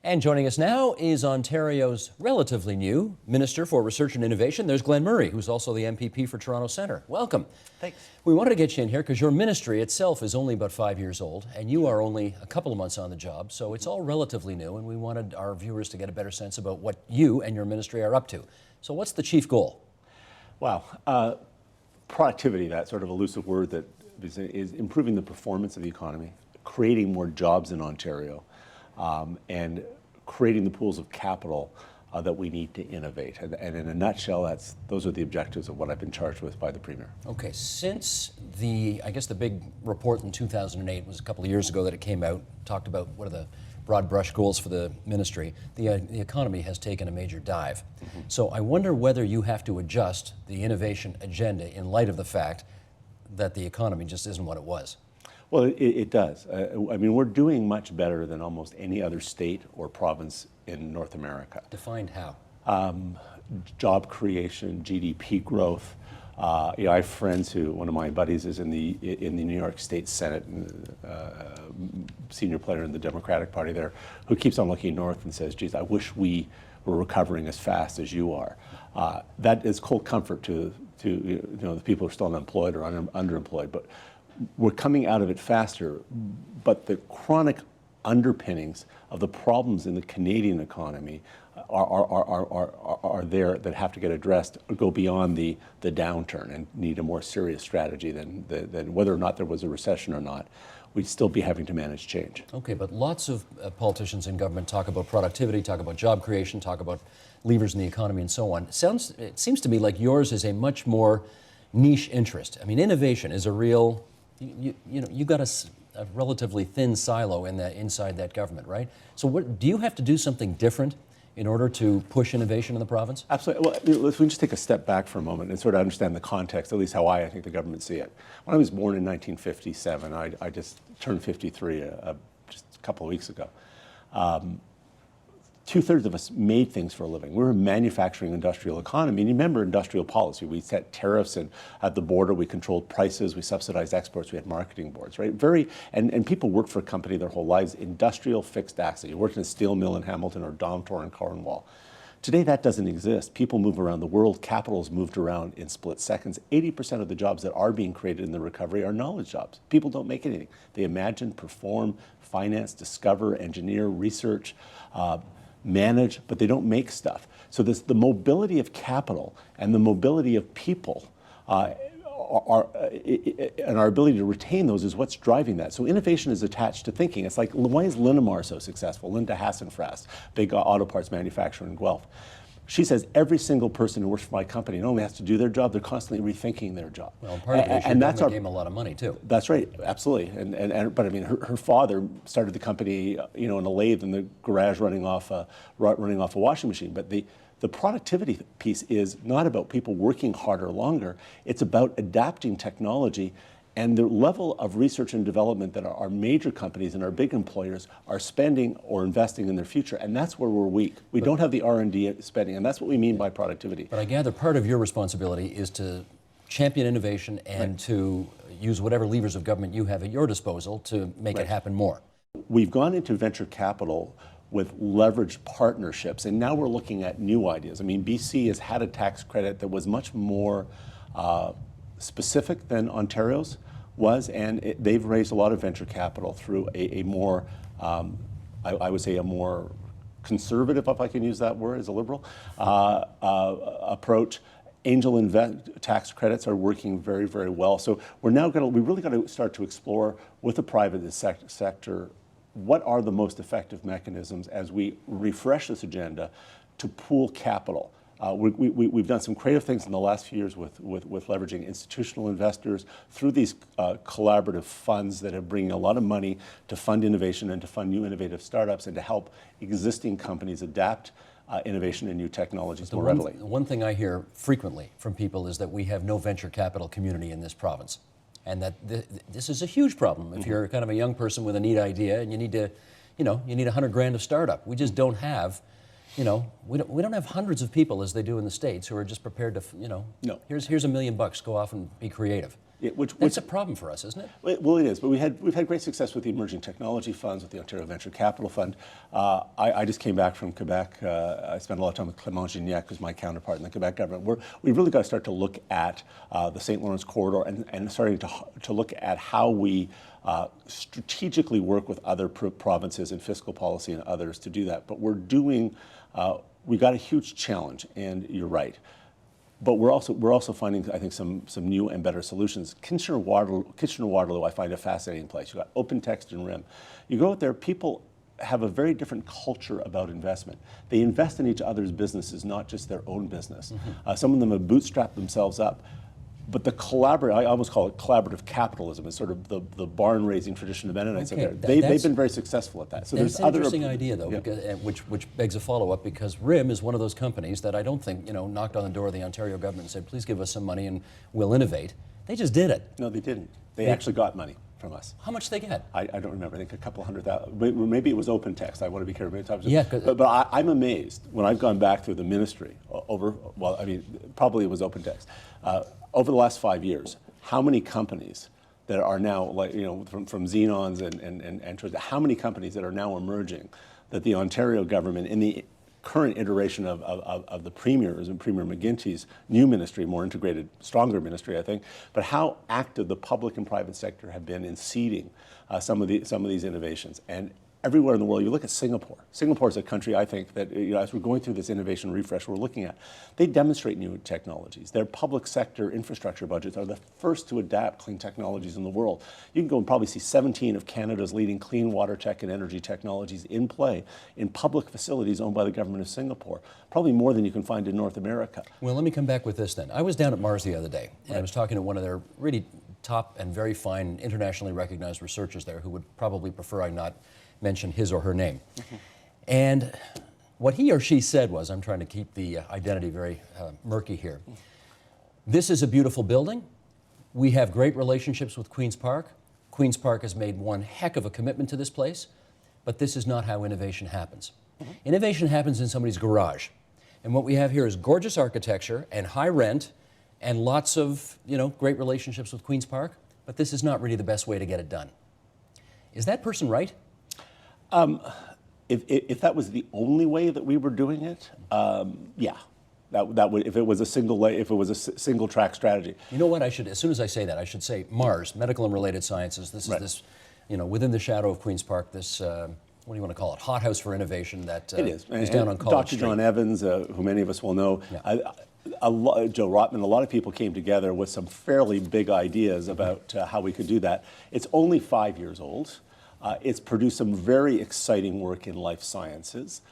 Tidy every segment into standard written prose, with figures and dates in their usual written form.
And joining us now is Ontario's relatively new Minister for Research and Innovation. There's Glen Murray, who's also the MPP for Toronto Centre. Welcome. Thanks. We wanted to get you in here because your ministry itself is only about 5 years old, and you are only a couple of months on the job, so it's all relatively new, and we wanted our viewers to get a better sense about what you and your ministry are up to. So what's the chief goal? Wow. Productivity, that sort of elusive word that is improving the performance of the economy, creating more jobs in Ontario, and creating the pools of capital that we need to innovate. And in a nutshell, those are the objectives of what I've been charged with by the Premier. Okay, since the big report in 2008 was a couple of years ago that it came out, talked about what are the broad brush goals for the ministry, the economy has taken a major dive. Mm-hmm. So I wonder whether you have to adjust the innovation agenda in light of the fact that the economy just isn't what it was. Well, it does. I mean, we're doing much better than almost any other state or province in North America. Defined how? Job creation, GDP growth. I have friends who, one of my buddies is in the New York State Senate, senior player in the Democratic Party there, who keeps on looking north and says, geez, I wish we were recovering as fast as you are. That is cold comfort to the people who are still unemployed or underemployed, but we're coming out of it faster. But the chronic underpinnings of the problems in the Canadian economy are there that have to get addressed or go beyond the downturn and need a more serious strategy than whether or not there was a recession or not. We'd still be having to manage change. Okay, but lots of politicians in government talk about productivity, talk about job creation, talk about levers in the economy and so on. It seems to me like yours is a much more niche interest. I mean, innovation is a real, you got a relatively thin silo inside that government, right? So do you have to do something different in order to push innovation in the province? Absolutely. Well, if we just take a step back for a moment and sort of understand the context, at least how I think the government see it. When I was born in 1957, I just turned 53 just a couple of weeks ago. Two-thirds of us made things for a living. We were a manufacturing industrial economy. And you remember industrial policy. We set tariffs at the border. We controlled prices. We subsidized exports. We had marketing boards, right? And people worked for a company their whole lives, industrial fixed asset. You worked in a steel mill in Hamilton or Domtor in Cornwall. Today, that doesn't exist. People move around the world. Capital is moved around in split seconds. 80% of the jobs that are being created in the recovery are knowledge jobs. People don't make anything. They imagine, perform, finance, discover, engineer, research, manage, but they don't make stuff. So the mobility of capital and the mobility of people and our ability to retain those is what's driving that. So innovation is attached to thinking. It's like, why is Linamar so successful? Linda Hassenfrast, big auto parts manufacturer in Guelph. She says every single person who works for my company not only has to do their job, they're constantly rethinking their job. Well, part of it is your gave them a lot of money too. That's right, absolutely. But I mean, her father started the company, in a lathe in the garage running off a washing machine. But the productivity piece is not about people working harder or longer. It's about adapting technology and the level of research and development that our major companies and our big employers are spending or investing in their future, and that's where we're weak. We don't have the R&D spending, and that's what we mean by productivity. But I gather part of your responsibility is to champion innovation and to use whatever levers of government you have at your disposal to make it happen more. We've gone into venture capital with leveraged partnerships, and now we're looking at new ideas. I mean, BC has had a tax credit that was much more specific than Ontario's was, and they've raised a lot of venture capital through a more, I would say, a more conservative, if I can use that word as a liberal, approach. Angel tax credits are working very, very well. So we really got to start to explore with the private sector what are the most effective mechanisms as we refresh this agenda to pool capital. We've done some creative things in the last few years with leveraging institutional investors through these collaborative funds that are bringing a lot of money to fund innovation and to fund new innovative startups and to help existing companies adapt innovation and new technologies more readily. One thing I hear frequently from people is that we have no venture capital community in this province, and that this is a huge problem. If you're kind of a young person with a neat idea and you need to, you need $100,000 of startup, we just don't have. We don't have hundreds of people as they do in the States who are just prepared to, No. here's $1 million, go off and be creative. That's a problem for us, isn't it? Well, it is, but we've had great success with the emerging technology funds, with the Ontario Venture Capital Fund. I just came back from Quebec. I spent a lot of time with Clément Gignac, who's my counterpart in the Quebec government. We've really got to start to look at the St. Lawrence corridor and starting to look at how we strategically work with other provinces in fiscal policy and others to do that. But we got a huge challenge, and you're right. But we're also finding, I think, some new and better solutions. Kitchener-Waterloo, I find a fascinating place. You've got open text and RIM. You go out there, people have a very different culture about investment. They invest in each other's businesses, not just their own business. Some of them have bootstrapped themselves up. But I almost call it collaborative capitalism. It's sort of the barn-raising tradition of Mennonites. Okay, they've been very successful at that. So that's there's an interesting idea, though, yeah. because, which begs a follow-up, because RIM is one of those companies that I don't think, knocked on the door of the Ontario government and said, please give us some money and we'll innovate. They just did it. No, they didn't. They actually got money from us. How much did they get? I don't remember. I think a couple $100,000. Maybe it was open text. I want to be careful. Yeah, but I'm amazed when I've gone back through the ministry probably it was open text. Over the last 5 years, how many companies that are now, from Xenons and how many companies that are now emerging that the Ontario government, in the current iteration of the premiers and Premier McGuinty's new ministry, more integrated, stronger ministry, I think, but how active the public and private sector have been in seeding some of these innovations. And everywhere in the world, you look at Singapore. Singapore is a country, I think, that as we're going through this innovation refresh we're looking at, they demonstrate new technologies. Their public sector infrastructure budgets are the first to adapt clean technologies in the world. You can go and probably see 17 of Canada's leading clean water tech and energy technologies in play in public facilities owned by the government of Singapore, probably more than you can find in North America. Well, let me come back with this then. I was down at Mars the other day, and I was talking to one of their really top and very fine, internationally recognized researchers there who would probably prefer I not mention his or her name. And what he or she said was, I'm trying to keep the identity very murky here. This is a beautiful building. We have great relationships with Queen's Park. Queen's Park has made one heck of a commitment to this place, but this is not how innovation happens. Innovation happens in somebody's garage. And what we have here is gorgeous architecture and high rent and lots of, great relationships with Queen's Park, but this is not really the best way to get it done. Is that person right? If that was the only way that we were doing it, yeah, that would, if it was a single track strategy. You know what? As soon as I say that, I should say Mars, medical and related sciences. This is this, within the shadow of Queen's Park. This, what do you want to call it? Hothouse for innovation that it is. is down on College Dr. Street. John Evans, who many of us will know. Yeah. Joe Rotman, a lot of people came together with some fairly big ideas about how we could do that. It's only 5 years old. It's produced some very exciting work in life sciences.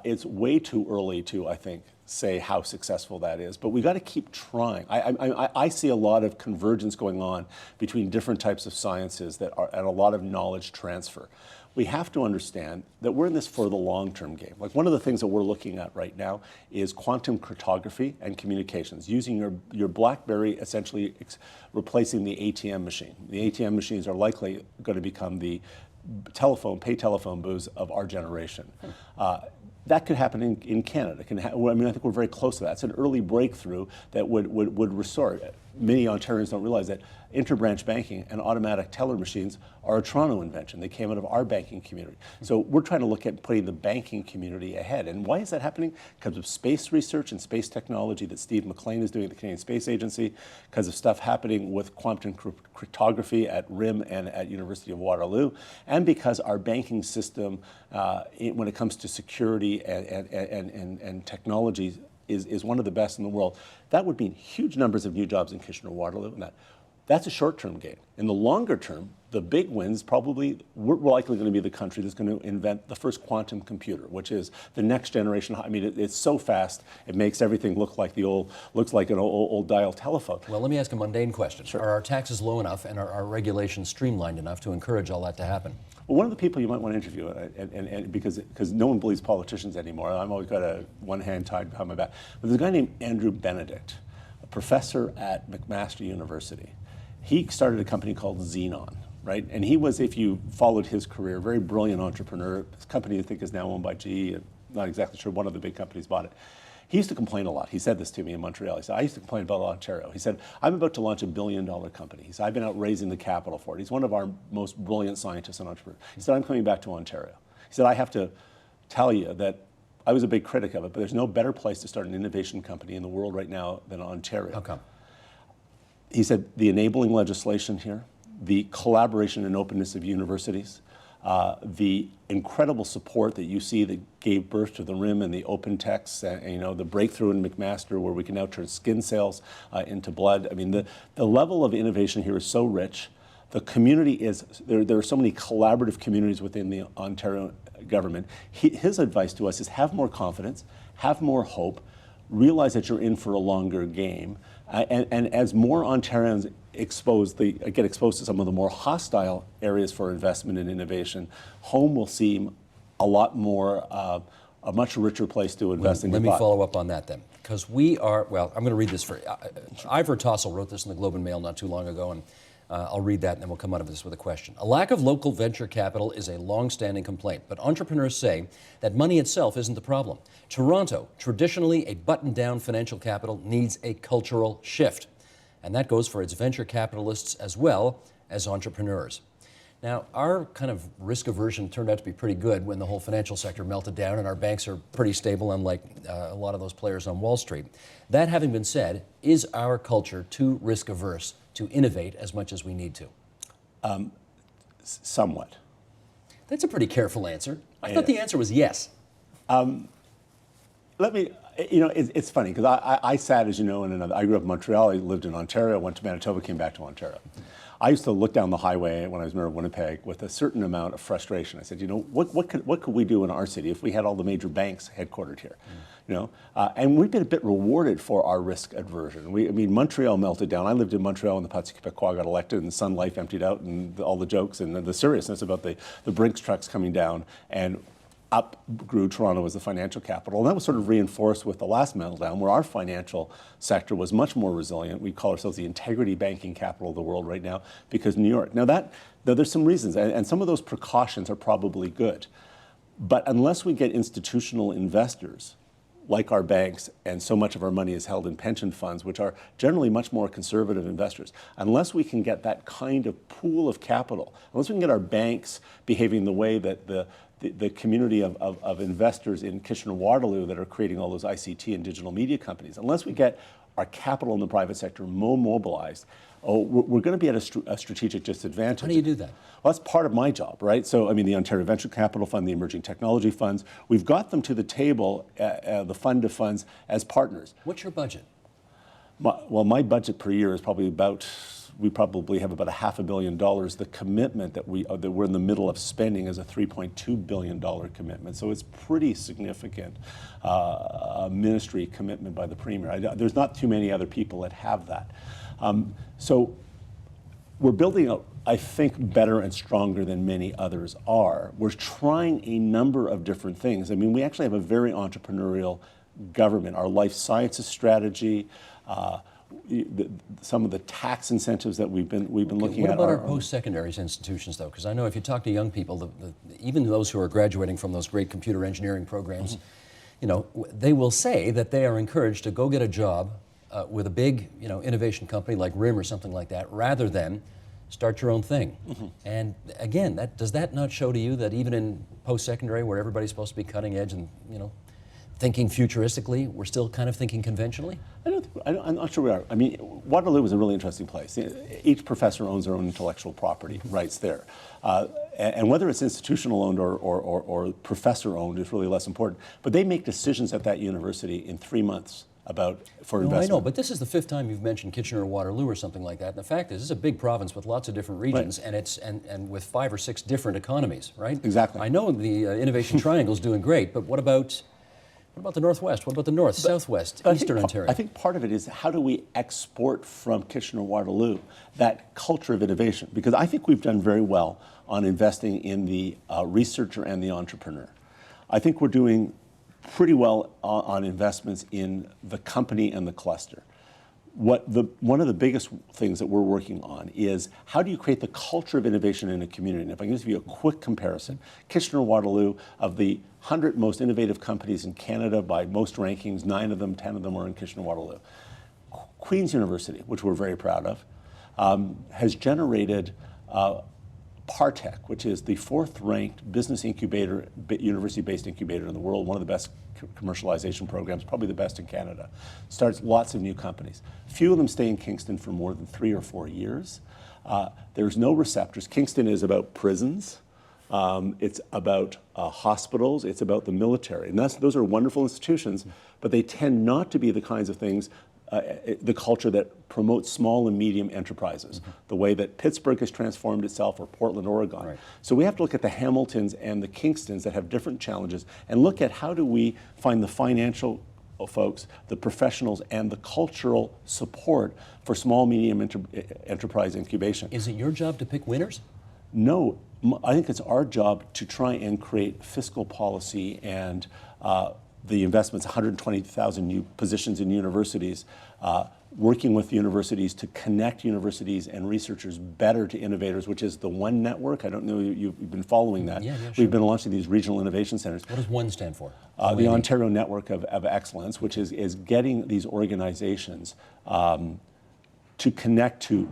It's way too early to, I think, say how successful that is, but we got to keep trying. I see a lot of convergence going on between different types of sciences and a lot of knowledge transfer. We have to understand that we're in this for the long-term game. Like, one of the things that we're looking at right now is quantum cryptography and communications, using your BlackBerry essentially replacing the ATM machine. The ATM machines are likely going to become the pay telephone booths of our generation. That could happen in Canada. I think we're very close to that. It's an early breakthrough that would restore. Many Ontarians don't realize that interbranch banking and automatic teller machines are a Toronto invention. They came out of our banking community. So we're trying to look at putting the banking community ahead. And why is that happening? Because of space research and space technology that Steve McLean is doing at the Canadian Space Agency, because of stuff happening with quantum cryptography at RIM and at University of Waterloo, and because our banking system, when it comes to security and technology, is one of the best in the world. That would mean huge numbers of new jobs in Kitchener-Waterloo, and that's a short-term gain. In the longer term, the big wins probably, we're likely going to be the country that's going to invent the first quantum computer, which is the next generation. I mean, it's so fast, it makes everything look like an old dial telephone. Well, let me ask a mundane question. Sure. Are our taxes low enough and are our regulations streamlined enough to encourage all that to happen? Well, one of the people you might want to interview, and because no one believes politicians anymore, I've always got one hand tied behind my back, but there's a guy named Andrew Benedict, a professor at McMaster University. He started a company called Xenon, right? And he was, if you followed his career, a very brilliant entrepreneur. This company, I think, is now owned by GE. I'm not exactly sure, one of the big companies bought it. He used to complain a lot. He said this to me in Montreal. He said, I used to complain about Ontario. He said, I'm about to launch $1 billion company. He said, I've been out raising the capital for it. He's one of our most brilliant scientists and entrepreneurs. He said, I'm coming back to Ontario. He said, I have to tell you that I was a big critic of it, but there's no better place to start an innovation company in the world right now than Ontario. How come? He said, the enabling legislation here, the collaboration and openness of universities, the incredible support that you see that gave birth to the RIM and the open text, the breakthrough in McMaster where we can now turn skin cells into blood. I mean, the level of innovation here is so rich. The community is, there are so many collaborative communities within the Ontario government. His advice to us is have more confidence, have more hope, realize that you're in for a longer game, and as more Ontarians get exposed to some of the more hostile areas for investment and innovation, home will seem a lot more, a much richer place to invest in. Let me follow up on that then, because we are, well, I'm going to read this for Ivor Tossell wrote this in the Globe and Mail not too long ago, and I'll read that and then we'll come out of this with a question. A lack of local venture capital is a long-standing complaint, but entrepreneurs say that money itself isn't the problem. Toronto, traditionally a buttoned-down financial capital, needs a cultural shift. And that goes for its venture capitalists as well as entrepreneurs. Now, our kind of risk aversion turned out to be pretty good when the whole financial sector melted down and our banks are pretty stable, unlike a lot of those players on Wall Street. That having been said, is our culture too risk averse to innovate as much as we need to? Somewhat. That's a pretty careful answer. I thought the answer was yes. Let me, it's funny because I sat, as you know, I grew up in Montreal, I lived in Ontario, went to Manitoba, came back to Ontario. I used to look down the highway when I was mayor of Winnipeg with a certain amount of frustration. I said, what could we do in our city if we had all the major banks headquartered here? And we've been a bit rewarded for our risk aversion. Montreal melted down. I lived in Montreal when the Parti Québécois got elected and Sun Life emptied out and all the jokes and the seriousness about the Brinks trucks coming down, and up grew Toronto as the financial capital. And that was sort of reinforced with the last meltdown, where our financial sector was much more resilient. We call ourselves the integrity banking capital of the world right now because New York. Now there's some reasons, and some of those precautions are probably good. But unless we get institutional investors, like our banks, and so much of our money is held in pension funds, which are generally much more conservative investors. Unless we can get that kind of pool of capital, unless we can get our banks behaving the way that the community of investors in Kitchener-Waterloo that are creating all those ICT and digital media companies, unless we get our capital in the private sector more mobilized, we're going to be at a strategic disadvantage. How do you do that? Well, that's part of my job, right? So, the Ontario Venture Capital Fund, the Emerging Technology Funds, we've got them to the table, the fund of funds, as partners. What's your budget? My budget per year is probably we probably have about $500 million. The commitment that we're in the middle of spending is a $3.2 billion commitment. So it's pretty significant ministry commitment by the Premier. There's not too many other people that have that. So we're building out, I think, better and stronger than many others are. We're trying a number of different things. We actually have a very entrepreneurial government. Our life sciences strategy, some of the tax incentives that we've been looking at. What about our post-secondary institutions, though? Because I know if you talk to young people, even those who are graduating from those great computer engineering programs, they will say that they are encouraged to go get a job with a big, innovation company like RIM or something like that, rather than start your own thing. And again, does that not show to you that even in post-secondary, where everybody's supposed to be cutting edge and thinking futuristically, we're still kind of thinking conventionally? I'm not sure we are. Waterloo is a really interesting place. Each professor owns their own intellectual property rights there. And whether it's institutional owned or professor owned is really less important. But they make decisions at that university in 3 months for investment. I know, but this is the 5th time you've mentioned Kitchener-Waterloo or something like that. And the fact is, this is a big province with lots of different regions, right, and with 5 or 6 different economies, right? Exactly. I know the Innovation Triangle is doing great, but what about the Northwest? What about the North, Southwest, Eastern Ontario? I think part of it is how do we export from Kitchener-Waterloo that culture of innovation? Because I think we've done very well on investing in the researcher and the entrepreneur. I think we're doing pretty well on investments in the company and the cluster. one of the biggest things that we're working on is how do you create the culture of innovation in a community? And if I can just give you a quick comparison, Kitchener-Waterloo, of the 100 most innovative companies in Canada by most rankings, 10 of them are in Kitchener-Waterloo. Queen's University, which we're very proud of, has generated Partech, which is the 4th-ranked business incubator, university-based incubator in the world, one of the best commercialization programs, probably the best in Canada. Starts lots of new companies. Few of them stay in Kingston for more than 3 or 4 years. There's no receptors. Kingston is about prisons. It's about hospitals. It's about the military. And those are wonderful institutions, but they tend not to be the kinds of things, the culture that promotes small and medium enterprises, the way that Pittsburgh has transformed itself, or Portland, Oregon. Right. So we have to look at the Hamiltons and the Kingstons that have different challenges and look at how do we find the financial folks, the professionals, and the cultural support for small, medium enterprise incubation. Is it your job to pick winners? No, I think it's our job to try and create fiscal policy and the investments, 120,000 new positions in universities, working with universities to connect universities and researchers better to innovators, which is the ONE network. I don't know if you've been following that. Yeah, sure. We've been launching these regional innovation centers. What does ONE stand for? The Ontario Network of Excellence, which is getting these organizations to connect to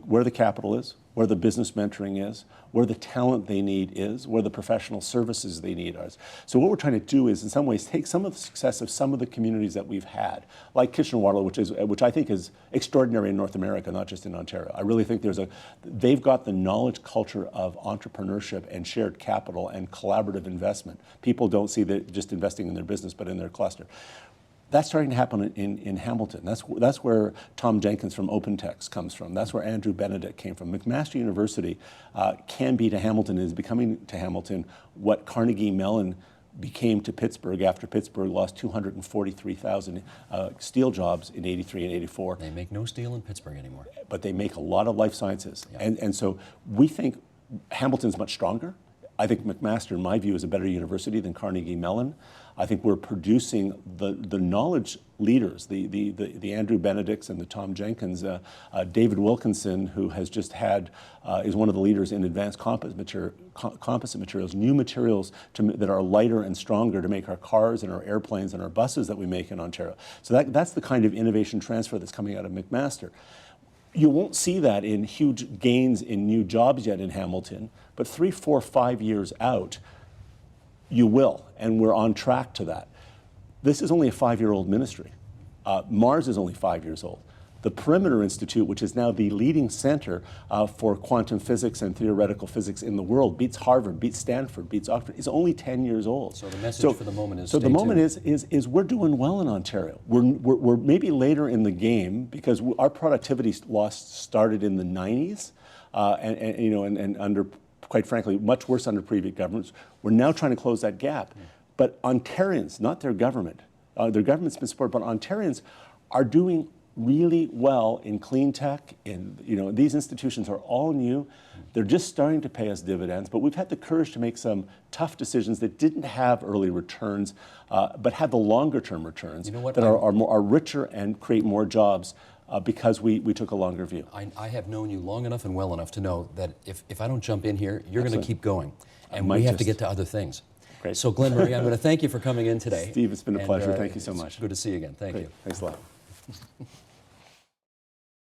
where the capital is, where the business mentoring is, where the talent they need is, where the professional services they need is. So what we're trying to do is, in some ways, take some of the success of some of the communities that we've had, like Kitchener-Waterloo, which I think is extraordinary in North America, not just in Ontario. I really think they've got the knowledge culture of entrepreneurship and shared capital and collaborative investment. People don't see that just investing in their business, but in their cluster. That's starting to happen in Hamilton. That's where Tom Jenkins from OpenText comes from. That's where Andrew Benedict came from. McMaster University can be to Hamilton, is becoming to Hamilton what Carnegie Mellon became to Pittsburgh after Pittsburgh lost 243,000 steel jobs in '83 and '84. They make no steel in Pittsburgh anymore. But they make a lot of life sciences. Yeah. And so we think Hamilton's much stronger. I think McMaster, in my view, is a better university than Carnegie Mellon. I think we're producing the knowledge leaders, the Andrew Benedicts and the Tom Jenkins. David Wilkinson, who has just is one of the leaders in advanced composite materials, new materials that are lighter and stronger to make our cars and our airplanes and our buses that we make in Ontario. So that's the kind of innovation transfer that's coming out of McMaster. You won't see that in huge gains in new jobs yet in Hamilton, but 3, 4, 5 years out, you will, and we're on track to that. This is only a 5-year-old ministry. Mars is only 5 years old. The Perimeter Institute, which is now the leading center for quantum physics and theoretical physics in the world, beats Harvard, beats Stanford, beats Oxford, is only 10 years old. So the message for the moment is So the moment is we're doing well in Ontario. We're maybe later in the game because our productivity loss started in the 90s, and under, quite frankly, much worse under previous governments. We're now trying to close that gap. But Ontarians, not their government, their government's been supported, but Ontarians are doing really well in clean tech. These institutions are all new. They're just starting to pay us dividends, but we've had the courage to make some tough decisions that didn't have early returns, but had the longer term returns that are richer and create more jobs because we took a longer view. I have known you long enough and well enough to know that if I don't jump in here, you're going to keep going. And we have to get to other things. Great. So Glen Murray, I'm going to thank you for coming in today. Steve, it's been a pleasure. Thank you so much. Good to see you again. Thank you. Thanks a lot.